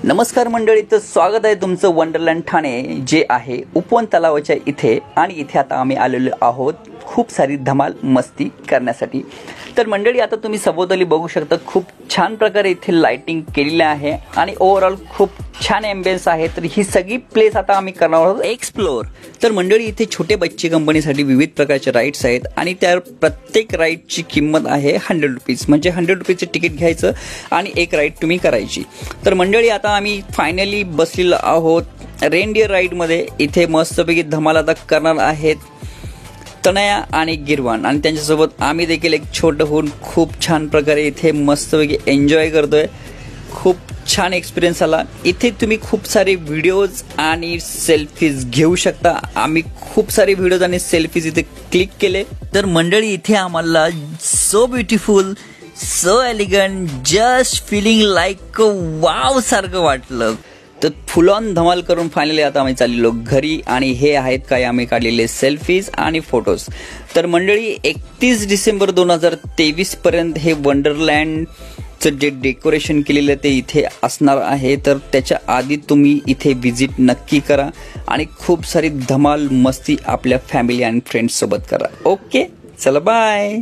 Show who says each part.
Speaker 1: नमस्कार मंडळी, तर स्वागत आहे तुमचं वंडरलँड ठाणे जे आहे उपवन तलावाच्या इथे। आणि इथे आता आम्ही आलेलो आहोत खूप सारी धमाल मस्ती करण्यासाठी। तर मंडळी आता तुम्ही सभोवताली बघू शकता, खूप छान प्रकारे इथे लाइटिंग केलेली आहे आणि ओव्हरऑल खूप छान एम्बियन्स आहे। तर ही सगळी प्लेस आता आम्ही करणार आहोत एक्सप्लोर। तर मंडळी इथे छोटे बच्चे कंपनीसाठी विविध प्रकारचे राईड्स आहेत आणि त्या प्रत्येक राईडची किंमत आहे 100 रुपीज, म्हणजे 100 रुपीचे तिकीट घ्यायचं आणि एक राईड तुम्ही करायची। तर मंडळी आता आम्ही फायनली बसलेलो आहोत रेनडियर राईडमध्ये। इथे मस्तपैकी धमाल आता करणार आहेत तनया आणि गिरवान, आणि त्यांच्यासोबत आम्ही देखील एक छोटं होऊन खूप छान प्रकारे इथे मस्तपैकी एन्जॉय करतोय। खूप छान एक्सपिरियन्स आला। इथे तुम्ही खूप सारे व्हिडिओज आणि सेल्फीज घेऊ शकता। आम्ही खूप सारे व्हिडिओज आणि सेल्फीज इथे क्लिक केले। तर मंडळी इथे आम्हाला so beautiful, so elegant, just feeling like wow सारखं वाटलं। तर फुल ऑन धमाल करून फायनली आता आम्ही चाललेलो घरी, आणि हे आहेत काय आम्ही काढलेले सेल्फीज आणि फोटोज। तर मंडळी 31 डिसेंबर 2023 पर्यंत हे वंडरलँडचं जे डेकोरेशन केलेलं ते इथे असणार आहे। तर त्याच्या आधी तुम्ही इथे विजिट नक्की करा आणि खूप सारी धमाल मस्ती आपल्या फॅमिली आणि फ्रेंड्स सोबत करा। ओके, चला बाय।